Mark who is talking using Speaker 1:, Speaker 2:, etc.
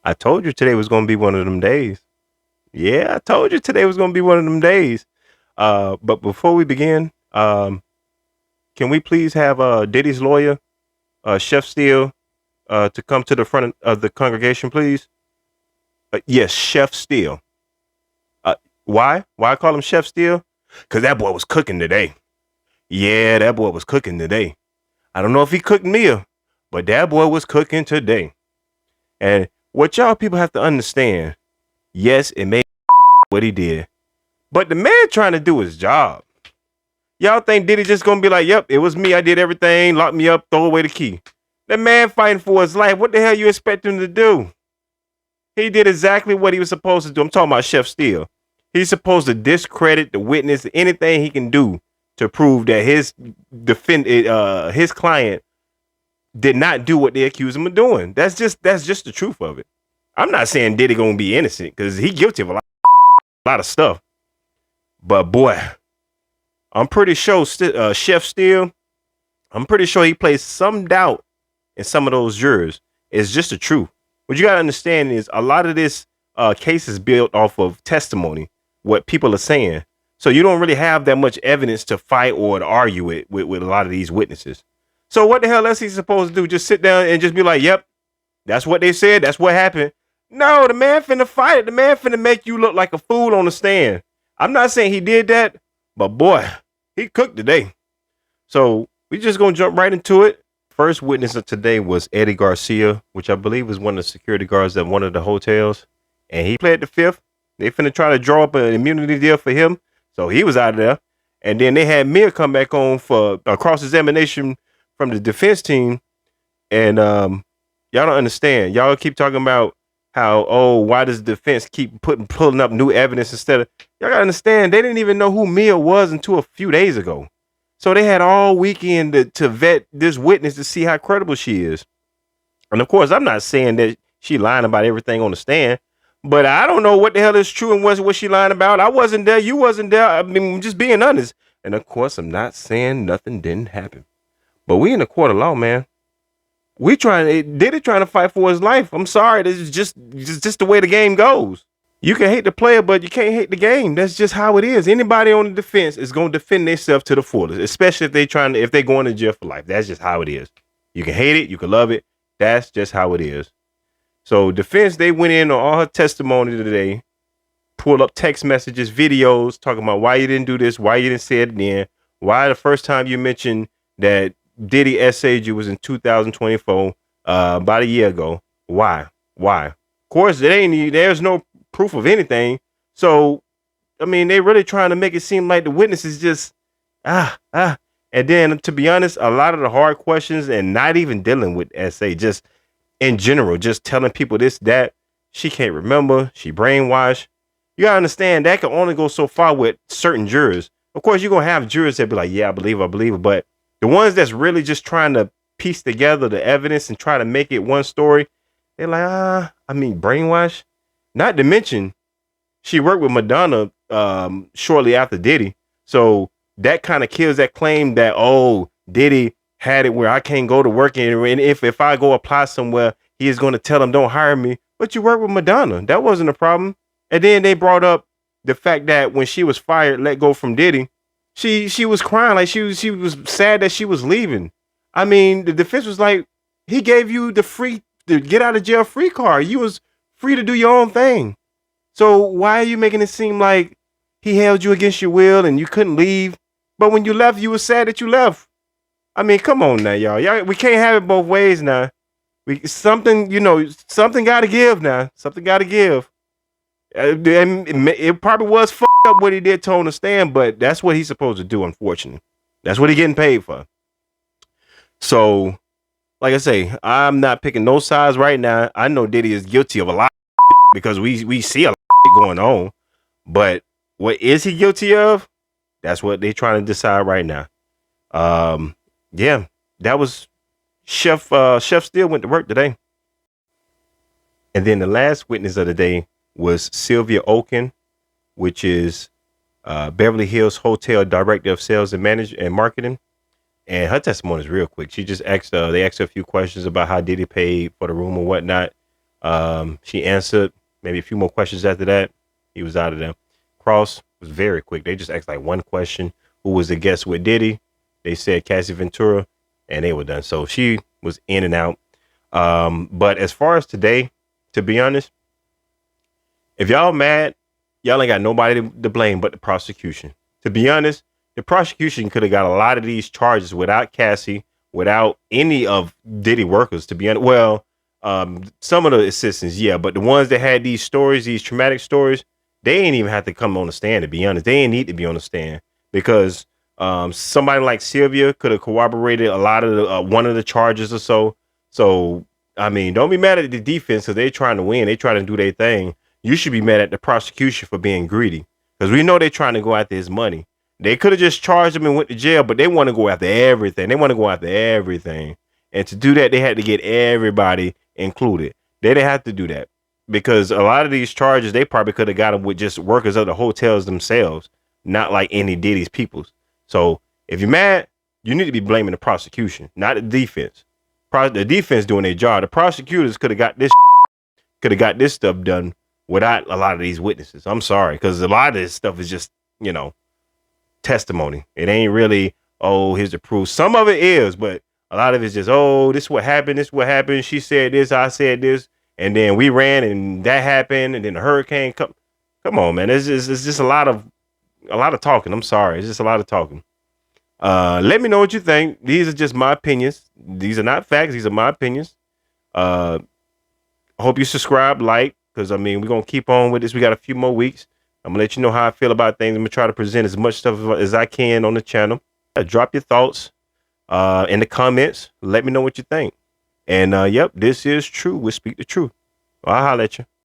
Speaker 1: I told you today was going to be one of them days. Yeah, I told you today was going to be one of them days. But before we begin, can we please have Diddy's lawyer, Chef Steele, to come to the front of the congregation, please? Yes, Chef Steele. Why? Why I call him Chef Steele? Because that boy was cooking today. Yeah, that boy was cooking today. I don't know if he cooked meal, but that boy was cooking today. And what y'all people have to understand, yes, it may what he did, but the man trying to do his job. Y'all think Diddy just gonna be like, yep, it was me, I did everything, lock me up, throw away the key. The man fighting for his life. What the hell you expect him to do? He did exactly what he was supposed to do. I'm talking about Chef Steele. He's supposed to discredit the witness, anything he can do to prove that his client did not do what they accuse him of doing. That's just the truth of it. I'm not saying Diddy gonna be innocent because he guilty of a lot of stuff. But boy, I'm pretty sure Chef Steele, I'm pretty sure he placed some doubt in some of those jurors. It's just the truth. What you gotta understand is a lot of this case is built off of testimony, what people are saying. So you don't really have that much evidence to fight or to argue it with a lot of these witnesses. So what the hell else he supposed to do? Just sit down and just be like, yep, that's what they said. That's what happened. No, the man finna fight it. The man finna make you look like a fool on the stand. I'm not saying he did that, but boy, he cooked today. So we just gonna jump right into it. First witness of today was Eddie Garcia, which I believe was one of the security guards at one of the hotels. And he pled the fifth. They finna try to draw up an immunity deal for him. So he was out of there. And then they had Mia come back on for a cross-examination from the defense team. And y'all don't understand. Y'all keep talking about how, oh, why does the defense keep pulling up new evidence instead of... Y'all gotta understand, they didn't even know who Mia was until a few days ago. So they had all weekend to vet this witness to see how credible she is. And of course, I'm not saying that she lying about everything on the stand, but I don't know what the hell is true and what she lying about. I wasn't there. You wasn't there. I mean, just being honest. And of course, I'm not saying nothing didn't happen. But we in the court of law, man. Diddy trying to fight for his life. I'm sorry. This is just the way the game goes. You can hate the player, but you can't hate the game. That's just how it is. Anybody on the defense is going to defend themselves to the fullest, especially if they're going to jail for life. That's just how it is. You can hate it, you can love it. That's just how it is. So defense, they went in on all her testimony today, pulled up text messages, videos, talking about why you didn't do this, why you didn't say it then, why the first time you mentioned that Diddy essayed you was in 2024, about a year ago. Why? Of course, there's no proof of anything. So, I mean, they really trying to make it seem like the witness is just, And then, to be honest, a lot of the hard questions and not even dealing with essay, just in general, just telling people this, that, she can't remember, she brainwashed. You gotta understand, that can only go so far with certain jurors. Of course, you're gonna have jurors that be like, yeah, I believe it. But the ones that's really just trying to piece together the evidence and try to make it one story, they're like, brainwash. Not to mention, she worked with Madonna shortly after Diddy. So that kind of kills that claim that, oh, Diddy had it where I can't go to work. And if I go apply somewhere, he is going to tell them, don't hire me. But you work with Madonna. That wasn't a problem. And then they brought up the fact that when she was fired, let go from Diddy, she was crying. Like she was sad that she was leaving. I mean, the defense was like, he gave you the get out of jail free card. You was free to do your own thing. So why are you making it seem like he held you against your will and you couldn't leave? But when you left, you were sad that you left. I mean, come on now, y'all. We can't have it both ways now. Something got to give now. Something got to give. It probably was fucked up what he did to understand, but that's what he's supposed to do, unfortunately. That's what he's getting paid for. So, like I say, I'm not picking no sides right now. I know Diddy is guilty of a lot of because we see a lot of going on. But what is he guilty of? That's what they're trying to decide right now. Yeah, that was Chef Steele went to work today. And then the last witness of the day was Sylvia Oken, which is Beverly Hills Hotel Director of Sales and Marketing. And her testimony is real quick. She just asked, they asked her a few questions about how Diddy paid for the room and whatnot. She answered maybe a few more questions after that. He was out of there. Cross was very quick. They just asked like one question. Who was the guest with Diddy? They said Cassie Ventura, and they were done. So she was in and out. But as far as today, to be honest, if y'all mad, y'all ain't got nobody to blame but the prosecution. To be honest, the prosecution could have got a lot of these charges without Cassie, without any of Diddy workers, to be honest. Well, some of the assistants, yeah, but the ones that had these stories, these traumatic stories, they ain't even have to come on the stand, to be honest. They ain't need to be on the stand because somebody like Sylvia could have corroborated a lot of the, one of the charges or so. So, I mean, don't be mad at the defense because they're trying to win. They trying to do their thing. You should be mad at the prosecution for being greedy because we know they're trying to go after his money. They could have just charged him and went to jail, but they want to go after everything. They want to go after everything. And to do that, they had to get everybody included. They didn't have to do that because a lot of these charges, they probably could have got them with just workers of the hotels themselves, not like any Diddy's peoples. So if you're mad, you need to be blaming the prosecution, not the defense. The defense doing their job. The prosecutors could have got this stuff done without a lot of these witnesses. I'm sorry, because a lot of this stuff is just, testimony. It ain't really, oh, here's the proof. Some of it is, but a lot of it's just, oh, this is what happened. This is what happened. She said this, I said this, and then we ran and that happened, and then the hurricane come. Come on, man. It's just a lot of talking. I'm sorry. It's just a lot of talking. Let me know what you think. These are just my opinions. These are not facts. These are my opinions. I hope you subscribe, like, because I mean, we're gonna keep on with this. We got a few more weeks. I'm gonna let you know how I feel about things. I'm gonna try to present as much stuff as I can on the channel. Drop your thoughts in the comments. Let me know what you think. And yep, this is true. We speak the truth. I'll holler at you.